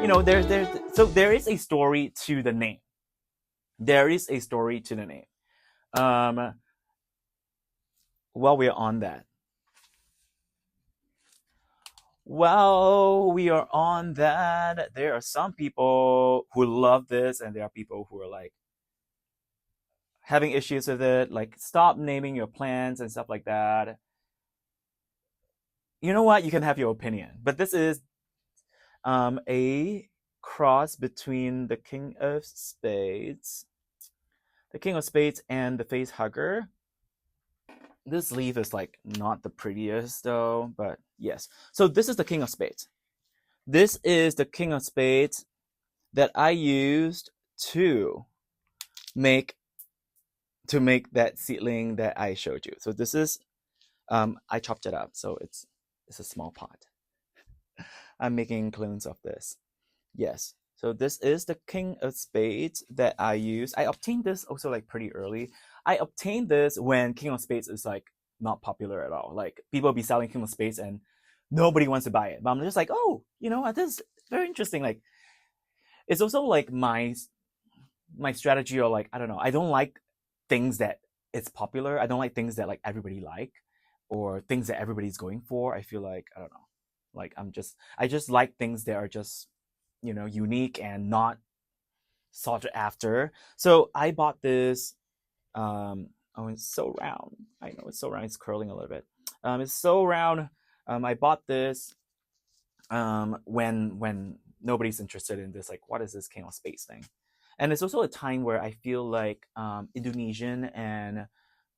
know, so there is a story to the name. There is a story to the name. While we're on that, there are some people who love this, and there are people who are like having issues with it, like stop naming your plants and stuff like that. You know what? You can have your opinion, but this is a cross between the King of Spades, and the Facehugger. This leaf is like not the prettiest though, but yes. So this is the King of Spades. This is the King of Spades that I used to make that seedling that I showed you. So this is, I chopped it up, so it's a small pot. I'm making clones of this. Yes. So this is the King of Spades that I use. I obtained this also like pretty early. I obtained this when King of Spades is like not popular at all. Like people be selling King of Spades and nobody wants to buy it. But I'm just like, oh, you know, this is very interesting. Like it's also like my strategy, or like, I don't know. I don't like things that it's popular. I don't like things that like everybody like, or things that everybody's going for. I feel like, I don't know. Like I just like things that are just, you know, unique and not sought after. So I bought this. Oh, it's so round. I know it's so round. It's curling a little bit. It's so round. I bought this when nobody's interested in this. Like, what is this King of Spades thing? And it's also a time where I feel like Indonesian and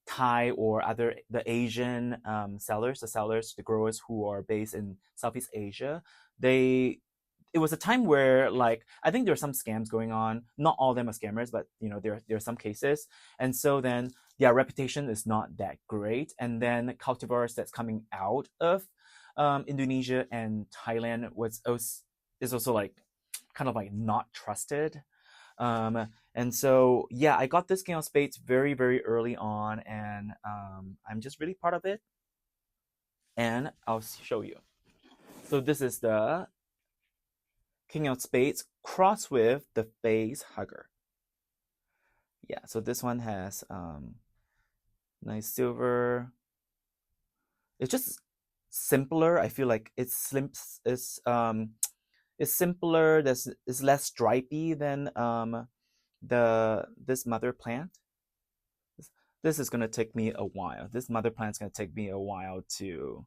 Thai or the Asian the growers who are based in Southeast Asia, it was a time where, like, I think there are some scams going on. Not all of them are scammers, but you know, there are some cases, and so then their reputation is not that great. And then cultivars that's coming out of Indonesia and Thailand is also like kind of like not trusted. And so yeah, I got this King of Spades very, very early on, and I'm just really proud of it. And I'll show you. So this is the King of Spades crossed with the Facehugger. Yeah, so this one has nice silver. It's just simpler. I feel like it's simpler. It's less stripy than this mother plant. This is gonna take me a while. This mother plant's gonna take me a while to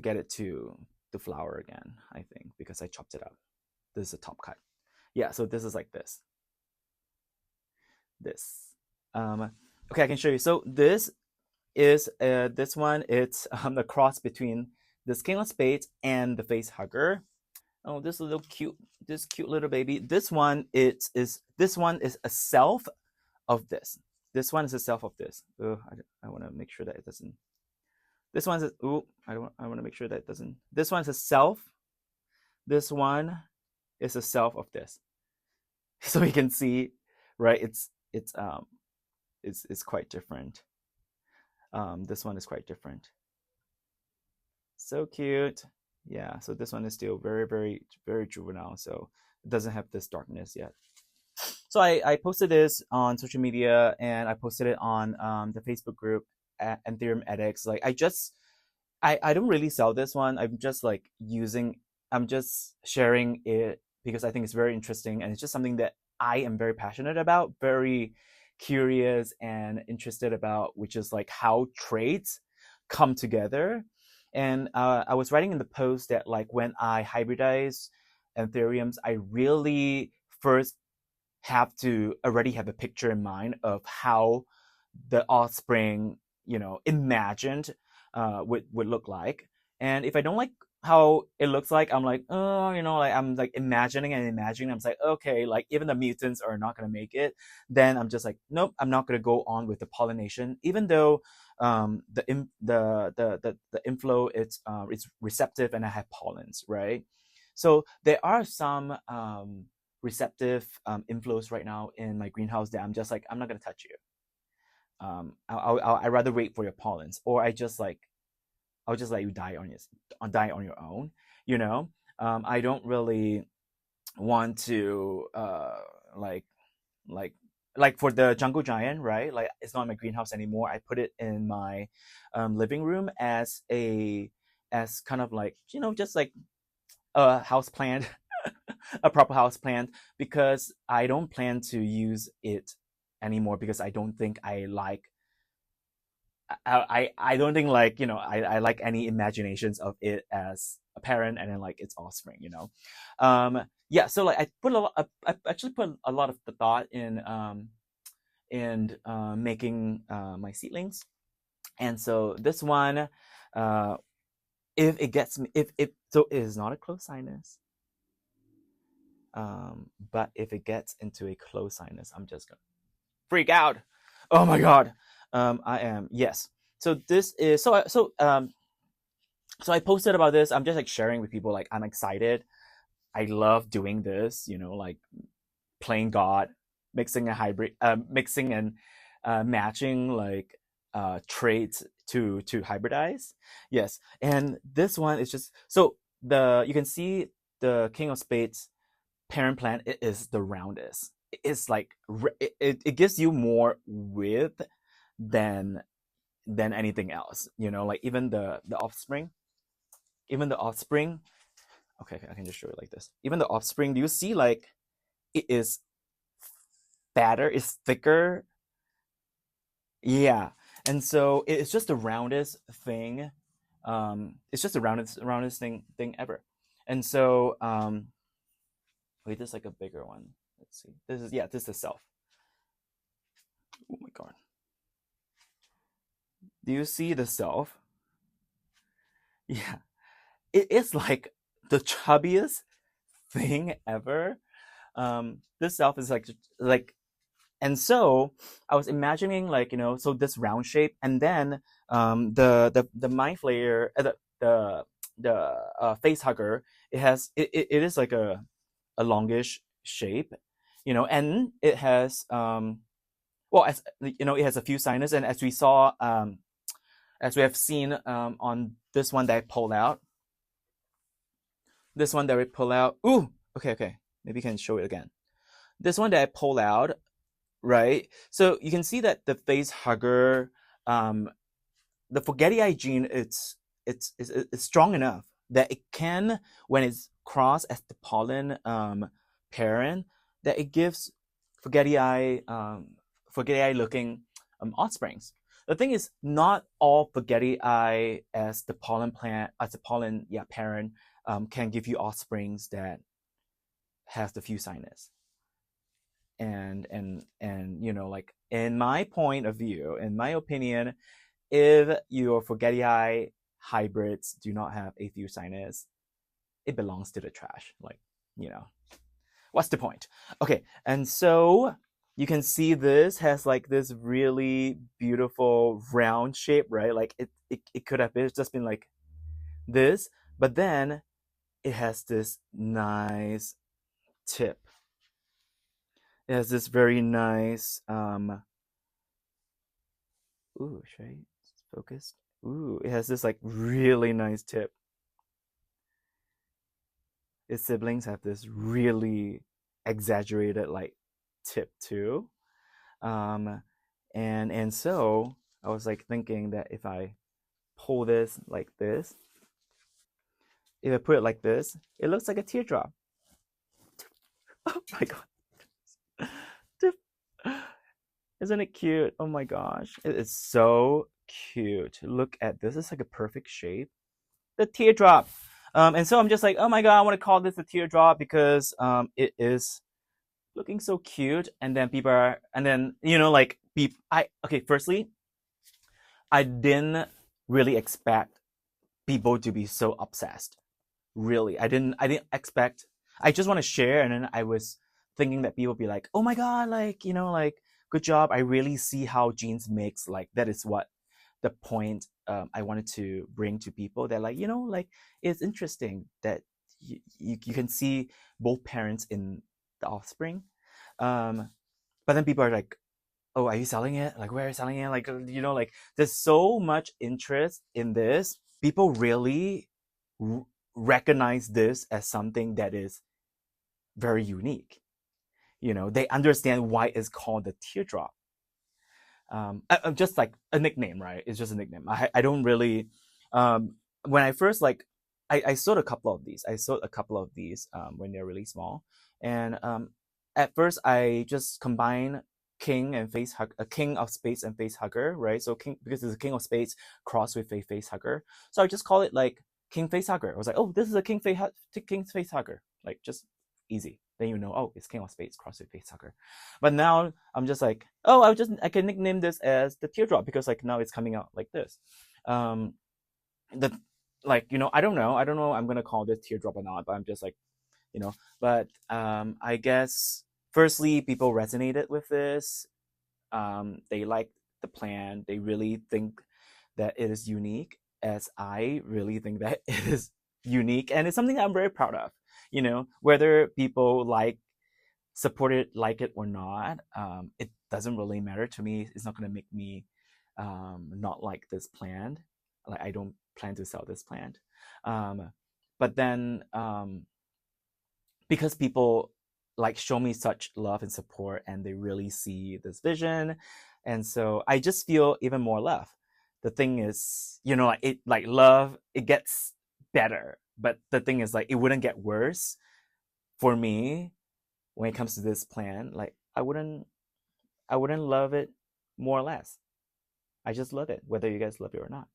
get it to the flower again, I think, because I chopped it up. This is a top cut. Yeah, so this is like this. Okay, I can show you. So this is this one. It's the cross between this King of Spades and the Facehugger. Oh, this cute little baby. This one is a self of this. This one is a self of this. I want to make sure that it doesn't. This one's a, I want to make sure that it doesn't. This one's a self. This one is a self of this. So you can see, right? It's quite different. This one is quite different. So cute. Yeah, so this one is still very, very, very juvenile, so it doesn't have this darkness yet. So I posted this on social media, and I posted it on the Facebook group Ethereum Addicts. Like I don't really sell this one. I'm just sharing it because I think it's very interesting, and it's just something that I am very passionate about, very curious and interested about, which is like how traits come together. And I was writing in the post that like when I hybridize Ethereums, I really first have to already have a picture in mind of how the offspring, you know, imagined would look like. And if I don't like how it looks like, I'm like, oh, you know, like I'm like imagining. I'm like, okay, like even the mutants are not gonna make it. Then I'm just like, nope, I'm not gonna go on with the pollination, even though the inflow it's receptive and I have pollens, right? So there are some receptive inflows right now in my greenhouse that I'm just like, I'm not gonna touch you. I'd rather wait for your pollens, or I'll just let you die on your own, you know. I don't really want to like like like for the jungle giant, right? Like it's not in my greenhouse anymore. I put it in my living room as kind of like, you know, just like a house plant, a proper house plant, because I don't plan to use it anymore, because I don't think I like I don't think, like, you know, I like any imaginations of it as a parent and then like its offspring, you know. Yeah, so like I actually put a lot of the thought in making my seedlings. And so this one, if it gets me, if so it is not a close sinus, but if it gets into a close sinus, I'm just gonna freak out. Oh my god. I am, yes. So this is so I posted about this. I'm just like sharing with people, like I'm excited. I love doing this, you know, like playing God, mixing a hybrid, mixing and matching like traits to hybridize. Yes, and this one is just so you can see the King of Spades parent plant. It is the roundest. It's like it gives you more width than anything else. You know, like even the offspring, Okay, I can just show it like this. Even the offspring, do you see like it is fatter, it's thicker? Yeah. And so it's just the roundest thing. It's just the roundest thing ever. And so wait, there's like a bigger one. Let's see. This is Self. Oh my god. Do you see the Self? Yeah. It is like the chubbiest thing ever. This Self is like and so I was imagining, like, you know, so this round shape, and then the mind flayer, the face hugger, it is like a longish shape, you know, and it has well, as you know, it has a few sinus, and as we saw, as we have seen on this one that I pulled out, ooh, okay, maybe you can show it again. This one that I pulled out, right? So you can see that the face hugger, the Forgetti gene, it's strong enough that it can, when it's crossed as the pollen parent, that it gives Forgetti looking offsprings. The thing is, not all Forgetti as the pollen parent can give you offsprings that has the few sinus. And you know, like in my point of view, in my opinion, if your Forgetti hybrids do not have a few sinus, it belongs to the trash. Like, you know, what's the point? Okay, and so you can see this has like this really beautiful round shape, right? Like it could have just been like this, but then it has this nice tip. It has this very nice ooh, should I focus? Ooh, it has this like really nice tip. Its siblings have this really exaggerated like tip too. And so I was like thinking that if I pull this like this, if I put it like this, it looks like a teardrop. Oh my god. Isn't it cute? Oh my gosh. It is so cute. Look at this. It's like a perfect shape. The teardrop. And so I'm just like, oh my god, I want to call this a teardrop because it is looking so cute. And then people are, and then, you know, like firstly, I didn't really expect people to be so obsessed. Really, I didn't expect. I just want to share, and then I was thinking that people be like, oh my god, like, you know, like, good job. I really see how genes mix. Like, that is what the point I wanted to bring to people. That, like, you know, like, it's interesting that you can see both parents in the offspring. But then people are like, oh, are you selling it? Like, where are you selling it? Like, you know, like, there's so much interest in this. People really recognize this as something that is very unique. They understand why it's called the teardrop. Just like a nickname, right? It's just a nickname. I don't really, when I first I sold a couple of these. When they're really small. And at first I just combine king and a king of spades and face hugger, right? So king, because it's a king of spades crossed with a face hugger. So I just call it like king face hugger. I was like, oh, this is a king face hugger. Like, just easy. Then oh, it's king of spades crossed with face hugger. But now I'm just like, oh, I can nickname this as the teardrop, because like now it's coming out like this. I don't know I'm gonna call this teardrop or not, but I'm just like, but I guess firstly, people resonated with this. They like the plan. They really think that it is unique, as I really think that it is unique, and it's something that I'm very proud of. Whether people support it, like it or not, it doesn't really matter to me. It's not going to make me not like this plant. Like, I don't plan to sell this plant. But then because people show me such love and support, and they really see this vision, and so I just feel even more love. The thing is, love, it gets better, but the thing is, it wouldn't get worse for me when it comes to this plan. I wouldn't love it more or less. I just love it, whether you guys love it or not.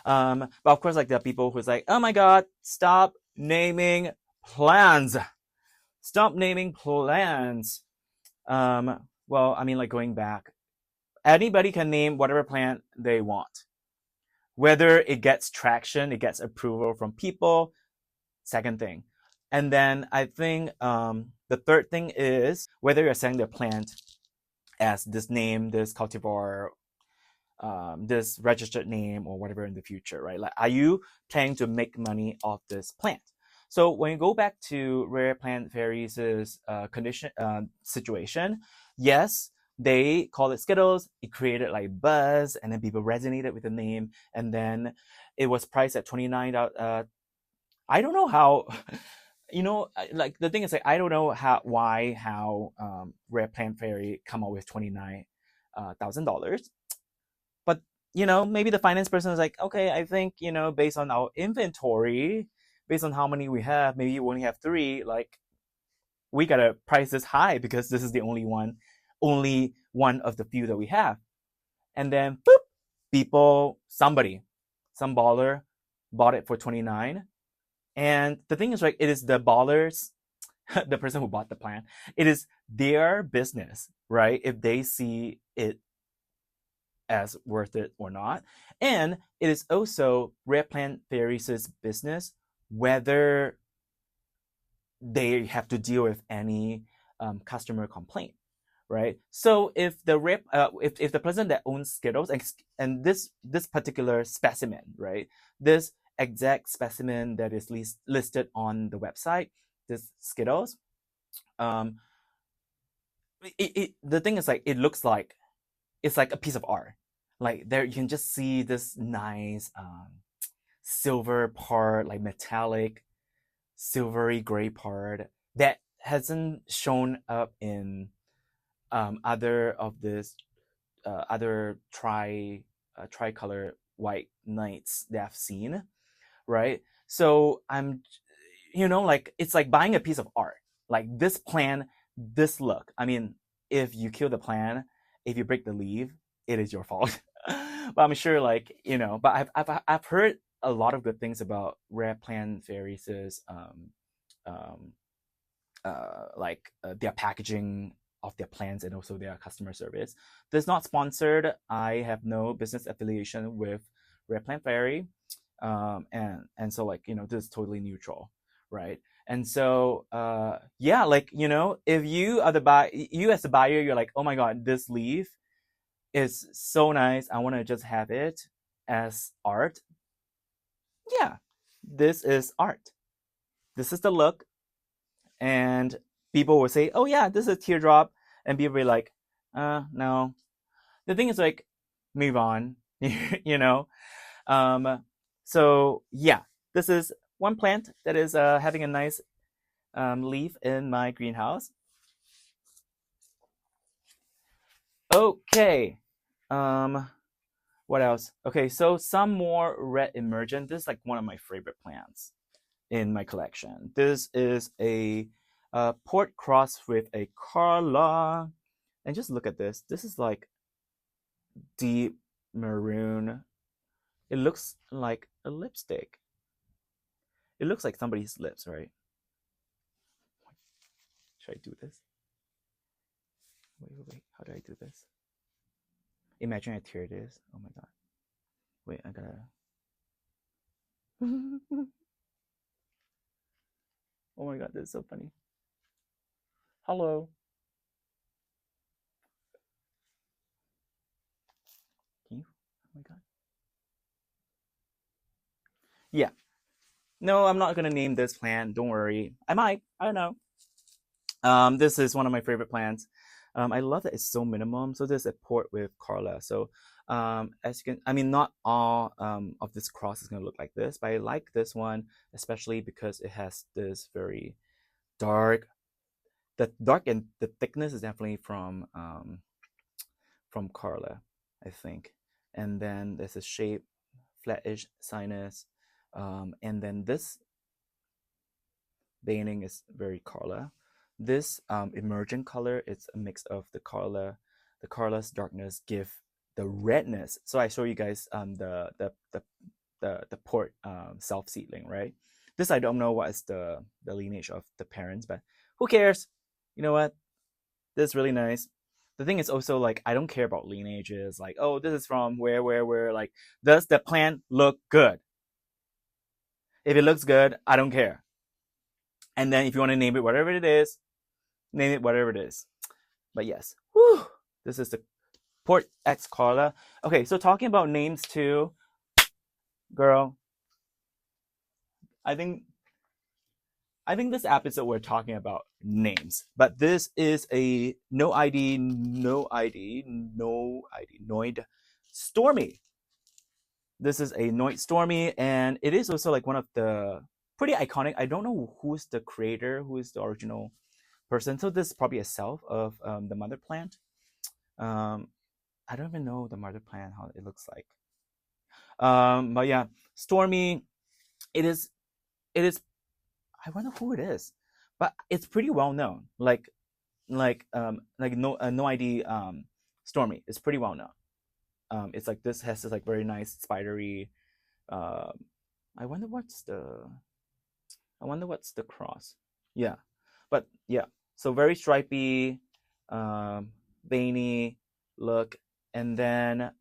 But of course, there are people who's like, oh my god, stop naming plans. Stop naming plans. Well, I mean, going back, anybody can name whatever plant they want. Whether it gets traction, it gets approval from people, second thing. And then I think the third thing is whether you're selling the plant as this name, this cultivar, this registered name, or whatever in the future, right? Are you planning to make money off this plant? So when you go back to Rare Plant Fairies' situation, yes, they call it Skittles. It created buzz, and then people resonated with the name, and then it was priced at $29. I don't know how. The thing is, I don't know how Rare Plant Fairy come up with $29,000. But maybe the finance person is like, okay, I think based on our inventory, based on how many we have, maybe you only have 3. We gotta price this high because this is the only one of the few that we have. And then boop, some baller bought it for $29. And the thing is, it is the ballers, the person who bought the plant, it is their business, right? If they see it as worth it or not. And it is also Rare Plant Fairies' business whether they have to deal with any customer complaint, right? So if the if the person that owns Skittles and this particular specimen, right, this exact specimen that is listed on the website, this Skittles, the thing is, it looks like it's like a piece of art. There you can just see this nice silver part, metallic silvery gray part that hasn't shown up in other of this other tricolor white knights that I've seen, right? So I'm it's like buying a piece of art. This plan, this look, I mean, if you kill the plan, if you break the leaf, it is your fault. But I'm sure but I've heard a lot of good things about Rare Plant Fairies' their packaging of their plants and also their customer service. This is not sponsored. I have no business affiliation with Rare Plant Fairy, and so this is totally neutral, right? And so if you are you as the buyer, you're like, oh my god, this leaf is so nice, I want to just have it as art. Yeah, this is art. This is the look. And people will say, oh yeah, this is a teardrop. And people will be like, no. The thing is, move on. So yeah, this is one plant that is having a nice leaf in my greenhouse. Okay. What else? Okay, so some more red emergent. This is like one of my favorite plants in my collection. This is a port cross with a Carla. And just look at this. This is like deep maroon. It looks like a lipstick. It looks like somebody's lips, right? Should I do this? Wait. How do I do this? Imagine how tear it is. Oh my god. Wait, I gotta. Oh my god, this is so funny. Hello. Can you? Oh my god. Yeah. No, I'm not gonna name this plant. Don't worry. I might. I don't know. This is one of my favorite plants. I love that it's so minimum. So there's a port with Carla. So as you can, I mean, not all of this cross is gonna look like this, but I like this one especially because it has this very dark. The dark and the thickness is definitely from Carla, I think. And then there's a shape, flattish sinus, and then this veining is very Carla. This emergent color, it's a mix of the Carla's darkness give the redness. So I show you guys the port self seedling, right? This I don't know what is the lineage of the parents, but who cares? You know what? This is really nice. The thing is also like I don't care about lineages. Like, oh, this is from where. Like, does the plant look good? If it looks good, I don't care. And then if you want to name it whatever it is, name it whatever it is. But yes, whew, this is the Port X Carla. Okay, so talking about names too, girl. I think this episode we're talking about names, but this is a NOID Stormy. This is a NOID Stormy, and it is also like one of the pretty iconic. I don't know who's the creator, who is the original person. So this is probably a self of the mother plant. I don't even know the mother plant, how it looks like. But yeah, Stormy, it is. I wonder who it is, but it's pretty well known. Like NOID Stormy is pretty well known. It's like this has this like very nice spidery. I wonder what's the cross. Yeah, but yeah. So very stripy, veiny look, and then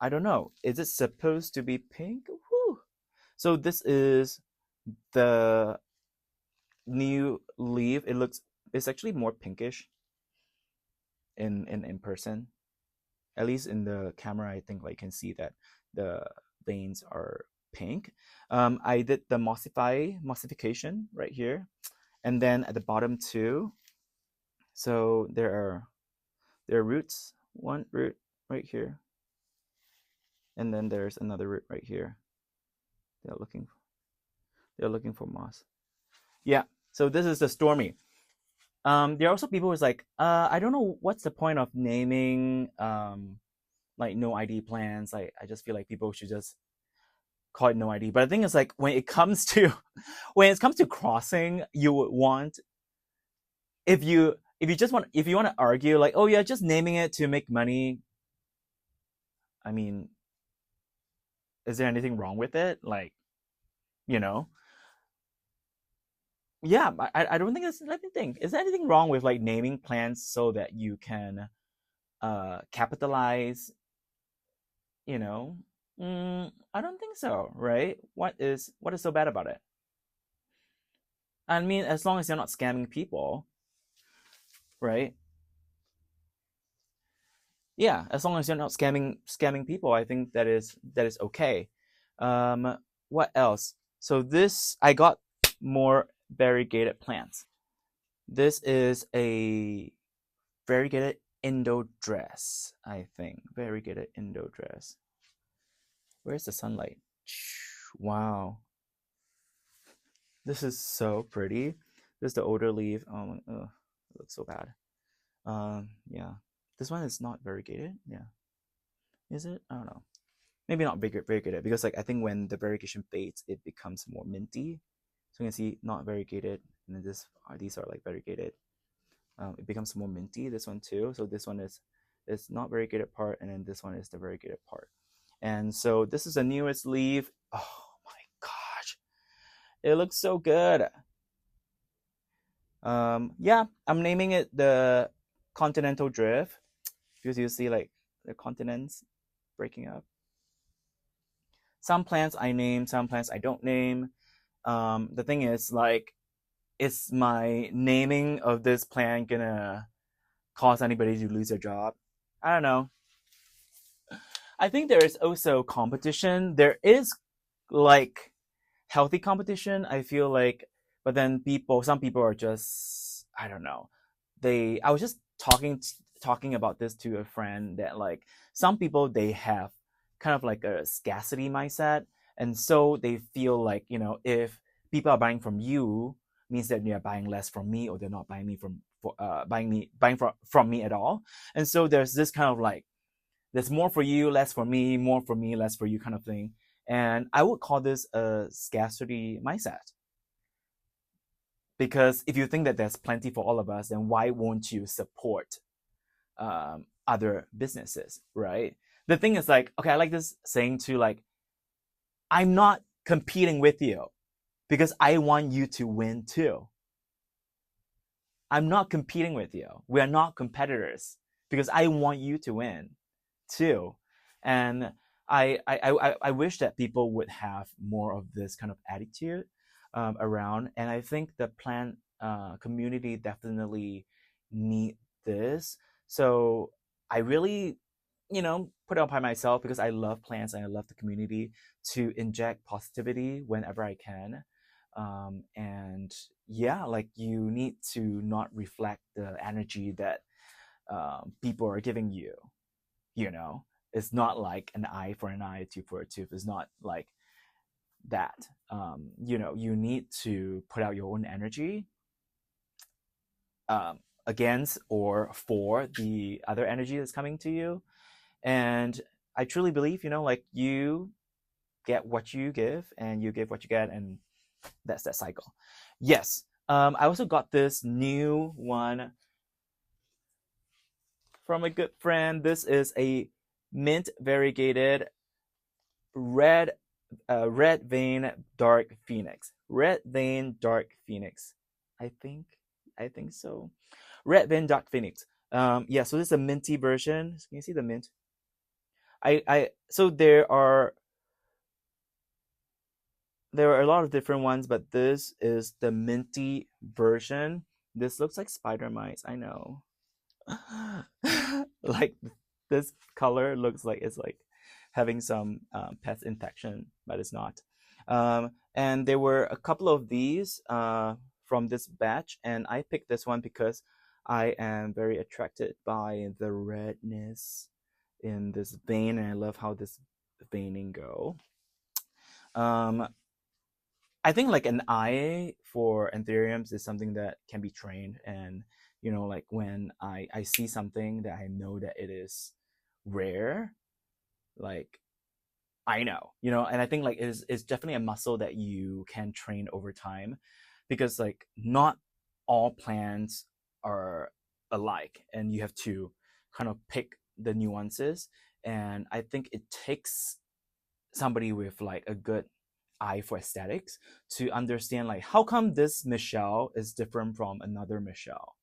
I don't know. Is it supposed to be pink? Whew. So this is the new leaf. It's actually more pinkish in person. At least in the camera, I think like you can see that the veins are pink. I did the mossification right here, and then at the bottom too. So there are roots. One root right here, and then there's another root right here. They're looking for moss. Yeah. So this is the Stormy. There are also people who's like, I don't know what's the point of naming like NOID plants. I just feel like people should just call it NOID. But the thing is like when it comes to crossing, you would want if you want to argue like, oh yeah, just naming it to make money. I mean, is there anything wrong with it? Like, you know? Yeah, I don't think there's anything. Is there anything wrong with like naming plants so that you can capitalize? You know, I don't think so, right? What is so bad about it? I mean, as long as you're not scamming people, right? Yeah, as long as you're not scamming people, I think that is okay. What else? So this I got more variegated plants. This is a variegated Indo Dress, I think. Variegated Indo Dress. Where's the sunlight? Wow. This is so pretty. This is the older leaf. Oh, it looks so bad. Yeah. This one is not variegated. Yeah. Is it? I don't know. Maybe not variegated because like I think when the variegation fades, it becomes more minty. So you can see not variegated, and then these are like variegated. It becomes more minty. This one too. So this one is not variegated part, and then this one is the variegated part. And so this is the newest leaf. Oh my gosh, it looks so good. Yeah, I'm naming it the Continental Drift because you see like the continents breaking up. Some plants I name, some plants I don't name. The thing is, like, is my naming of this plant gonna cause anybody to lose their job? I don't know. I think there is also competition. There is like healthy competition, I feel like, but then some people are just, I don't know. I was just talking about this to a friend that like some people they have kind of like a scarcity mindset, and so they feel like if people are buying from you means that they're buying less from me, or they're not buying me from me at all. And so there's this kind of like there's more for you, less for me, more for me, less for you kind of thing. And I would call this a scarcity mindset. Because if you think that there's plenty for all of us, then why won't you support other businesses, right? The thing is like, okay, I like this saying too, like, I'm not competing with you because I want you to win too. I'm not competing with you. We are not competitors because I want you to win too. And I wish that people would have more of this kind of attitude around. And I think the plant community definitely need this. So I really, put it upon myself because I love plants and I love the community to inject positivity whenever I can. And yeah, like you need to not reflect the energy that people are giving you. It's not like an eye for an eye, a tooth for a tooth. It's not like that. You need to put out your own energy against or for the other energy that's coming to you. And I truly believe, like you get what you give and you give what you get, and that's that cycle. Yes. I also got this new one from a good friend. This is a mint variegated red vein dark phoenix. Red vein dark phoenix. I think so. Red vein dark phoenix. Yeah, so this is a minty version. Can you see the mint? So there are a lot of different ones, but this is the minty version. This looks like spider mites, I know. Like this color looks like it's like having some pest infection, but it's not. And there were a couple of these from this batch, and I picked this one because I am very attracted by the redness in this vein, and I love how this veining go. I think like an eye for anthuriums is something that can be trained, and like when I see something that I know that it is rare, like I know, and I think like it's definitely a muscle that you can train over time, because like not all plants are alike, and you have to kind of pick the nuances. And I think it takes somebody with like a good eye for aesthetics to understand like how come this Michelle is different from another Michelle,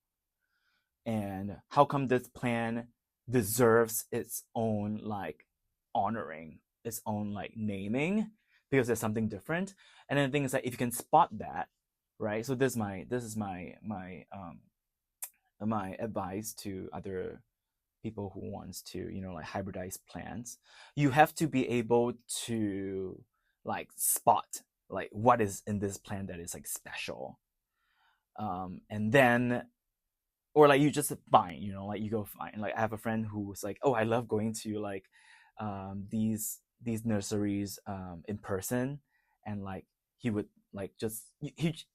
and how come this plant deserves its own like honoring, its own like naming, because there's something different. And then the thing is that if you can spot that, right? So this is my advice to other people who wants to like hybridize plants. You have to be able to like spot like what is in this plant that is like special, and then or like you just find like you go find, like I have a friend who was like, oh, I love going to like these nurseries in person, and like he would like just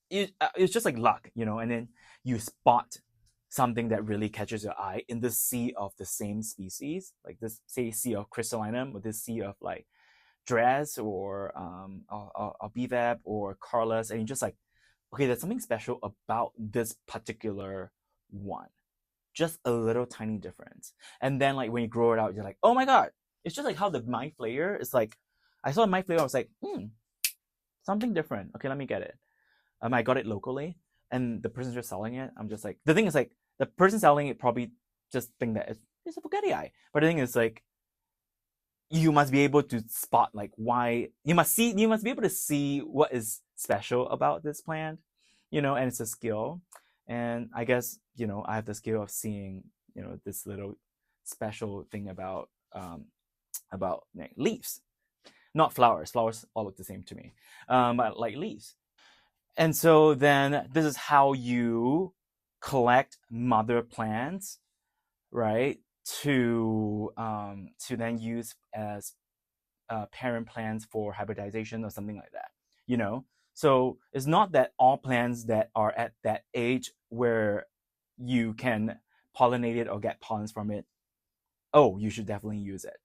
it's just like luck, you know, and then you spot something that really catches your eye in this sea of the same species, like this, say, sea of crystallinum, or this sea of like dress or BVAP or Carla's, and you're just like, okay, there's something special about this particular one. Just a little tiny difference. And then like when you grow it out, you're like, oh my god, it's just like how the Mind Flayer is like, I saw a Mind Flayer, I was like, something different. Okay, let me get it. I got it locally, and the person's just selling it. I'm just like, the thing is like, the person selling it probably just think that it's a Forgetti eye. But the thing is like, you must be able to spot like why, you must be able to see what is special about this plant, you know, and it's a skill. And I guess, you know, I have the skill of seeing, you know, this little special thing about like, leaves, not flowers. Flowers all look the same to me, but like leaves. And so then this is how you collect mother plants, right? To then use as parent plants for hybridization or something like that, you know. So it's not that all plants that are at that age where you can pollinate it or get pollens from it, oh, you should definitely use it.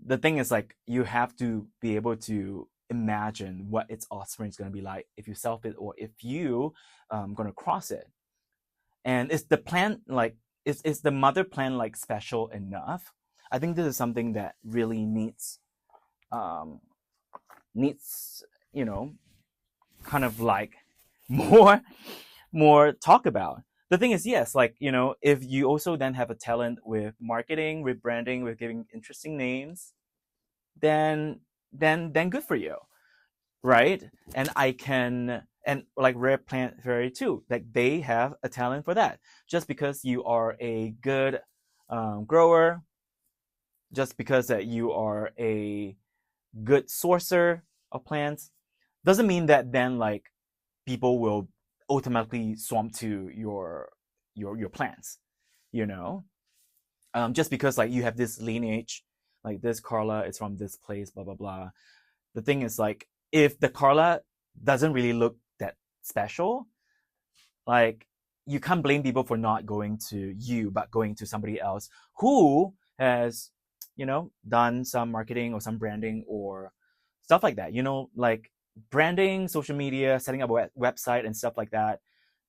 The thing is like, you have to be able to imagine what its offspring is going to be like if you self it or if you going to cross it. And is the plant like, is the mother plant like special enough? I think this is something that really needs you know, kind of like more talk about. The thing is, yes, like, you know, if you also then have a talent with marketing, with branding, with giving interesting names, then good for you, right? And I can, and like Rare Plant Fairy too, like they have a talent for that. Just because you are a good grower, just because that you are a good sourcer of plants, doesn't mean that then like people will automatically swarm to your plants, you know. Just because like you have this lineage, like this Carla is from this place, blah blah blah. The thing is like, if the Carla doesn't really look that special, like you can't blame people for not going to you, but going to somebody else who has, you know, done some marketing or some branding or stuff like that, you know, like branding, social media, setting up a website and stuff like that,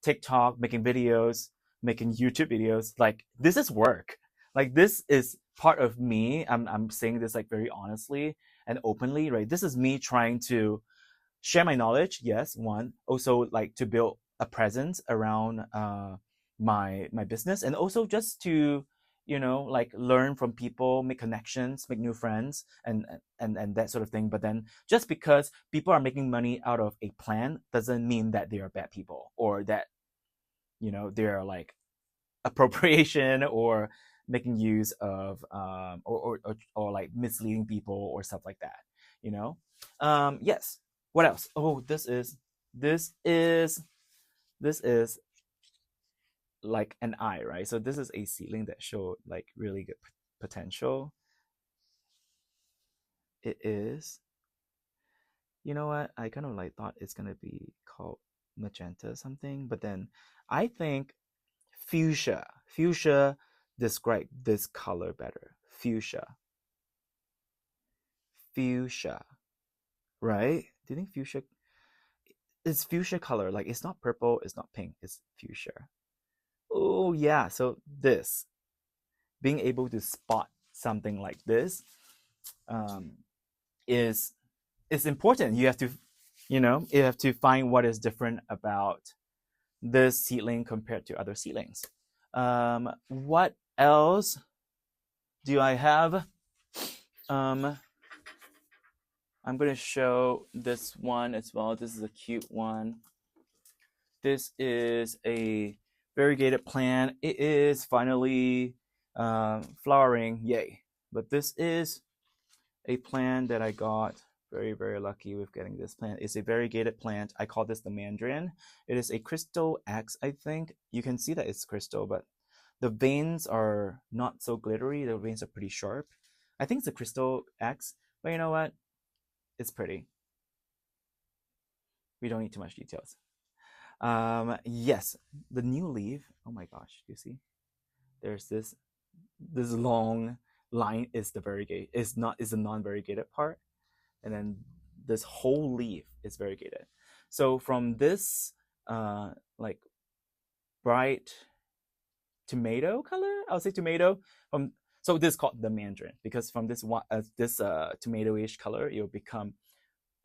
TikTok, making videos, making YouTube videos. Like this is work. Like this is part of me. I'm saying this like very honestly and openly, right? This is me trying to share my knowledge. Yes, one. Also like to build a presence around my business, and also just to, you know, like learn from people, make connections, make new friends, and that sort of thing. But then just because people are making money out of a plan doesn't mean that they are bad people, or that, you know, they're like appropriation or making use of or like misleading people or stuff like that, you know. Yes, what else? Oh, this is like an eye, right? So this is a seedling that showed like really good potential. It is, you know what, I kind of like thought it's gonna be called magenta something, but then I think fuchsia describe this color better. Fuchsia, right? Do you think fuchsia, it's fuchsia color, like it's not purple, it's not pink, it's fuchsia. Oh yeah, so this, being able to spot something like this is important. You have to, you know, you have to find what is different about this seedling compared to other seedlings. What else do I have? I'm going to show this one as well. This is a cute one. This is a variegated plant. It is finally flowering, yay. But this is a plant that I got. Very, very lucky with getting this plant. It's a variegated plant. I call this the Mandarin. It is a Crystal X, I think. You can see that it's crystal, but the veins are not so glittery. The veins are pretty sharp. I think it's a Crystal X, but you know what? It's pretty. We don't need too much details. Yes, the new leaf. Oh my gosh, do you see? There's this long line is the variegated, is the non-variegated part, and then this whole leaf is variegated. So from this like bright tomato color, I would say tomato, so this is called the mandarin, because from this tomatoish color, it will become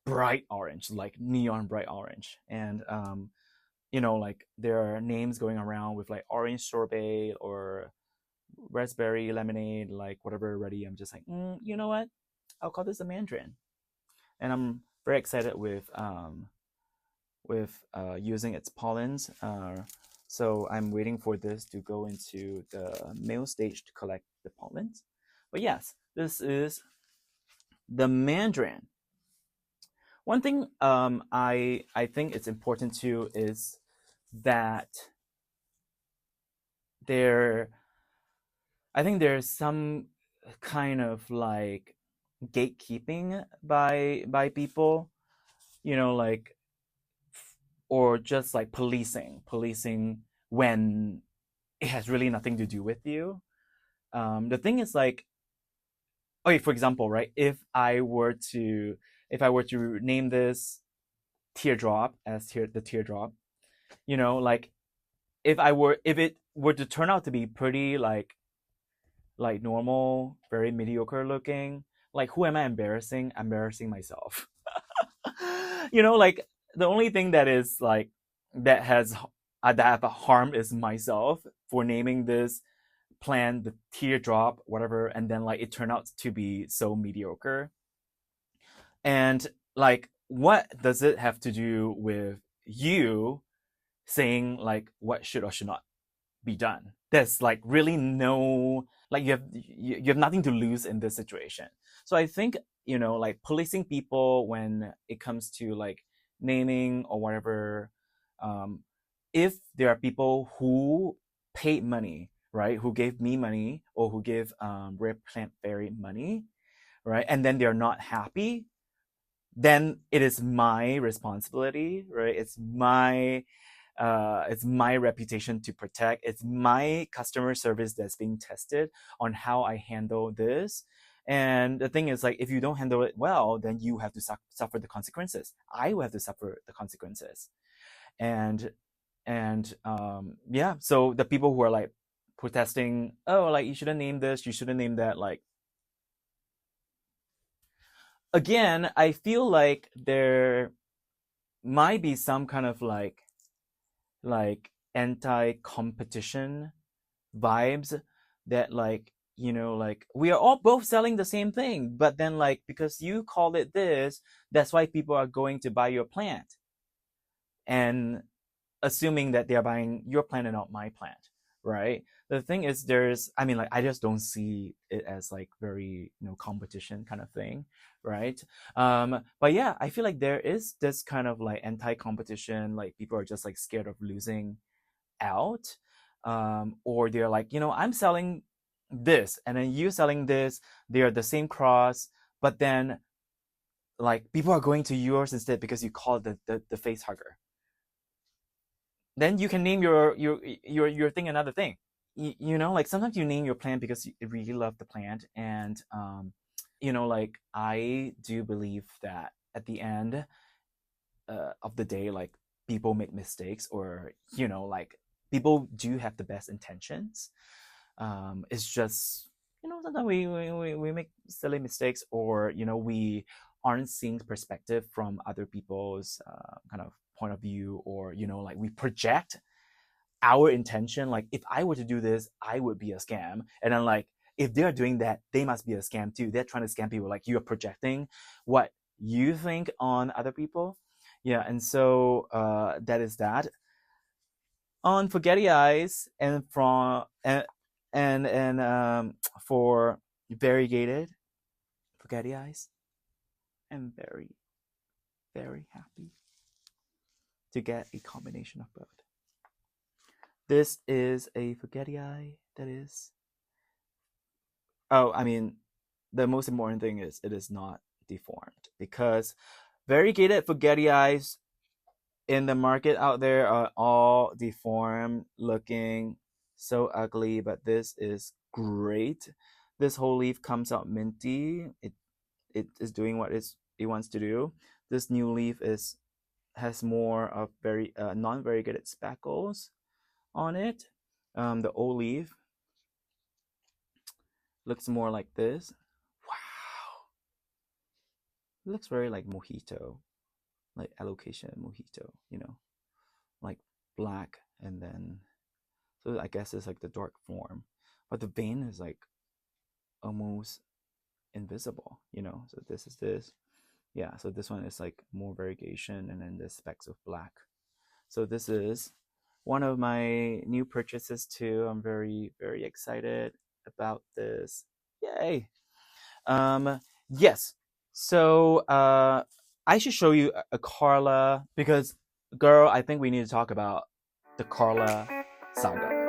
bright orange, like neon bright orange. And like there are names going around with like orange sorbet or raspberry lemonade, like whatever already. I'm just like, you know what? I'll call this a mandarin. And I'm very excited with using its pollens. So I'm waiting for this to go into the male stage to collect the pollens. But yes, this is the mandarin. One thing I think it's important too is that I think there's some kind of like gatekeeping by people, like, or just like policing when it has really nothing to do with you. The thing is, like, okay, for example, right, if I were to name this teardrop as the teardrop, like if it were to turn out to be pretty like normal, very mediocre looking, like who am I embarrassing? Embarrassing myself. Like the only thing that is like that have a harm is myself for naming this plant the teardrop, whatever, and then like it turned out to be so mediocre. And like, what does it have to do with you saying like what should or should not be done? There's like really no, like you have nothing to lose in this situation. So I think, like policing people when it comes to like naming or whatever, if there are people who paid money, right, who gave me money or who give Rare Plant Fairy money, right, and then they're not happy, then it is my responsibility, right? It's my reputation to protect. It's my customer service that's being tested on how I handle this. And the thing is, like, if you don't handle it well, then you have to suffer the consequences. I will have to suffer the consequences. And yeah, so the people who are like protesting, oh, like you shouldn't name this, you shouldn't name that, like, again, I feel like there might be some kind of like anti-competition vibes that, like, like we are all both selling the same thing, but then like because you called it this, that's why people are going to buy your plant, and assuming that they are buying your plant and not my plant, right? The thing is, like, I just don't see it as like very, competition kind of thing, right? But yeah, I feel like there is this kind of like anti-competition, like people are just like scared of losing out, or they're like, I'm selling this and then you selling this, they're the same cross, but then like people are going to yours instead because you call it the face hugger. Then you can name your thing another thing. Like sometimes you name your plant because you really love the plant, and like I do believe that at the end of the day, like people make mistakes, or like people do have the best intentions. It's just, sometimes we make silly mistakes, or we aren't seeing perspective from other people's kind of point of view, or like we project our intention, like if I were to do this, I would be a scam, and then like if they're doing that, they must be a scam too. They're trying to scam people, like you're projecting what you think on other people. Yeah, and so that is that. On Forgetti Eyes, and for variegated Forgetti Eyes, I'm very, very happy to get a combination of both. This is a Forgetti Eye that is, I mean, the most important thing is it is not deformed, because variegated Forgetti Eyes in the market out there are all deformed looking, so ugly, but this is great. This whole leaf comes out minty. It is doing what it wants to do. This new leaf has more of very non-variegated speckles on it. The old leaf looks more like this. Wow, it looks very like mojito, like allocation mojito, you know, like black, and then so I guess it's like the dark form, but the vein is like almost invisible, you know. So this is this, yeah. So this one is like more variegation, and then the specks of black. So this is one of my new purchases too. I'm very, very excited about this. Yay. Yes. So I should show you a Carla, because girl, I think we need to talk about the Carla saga.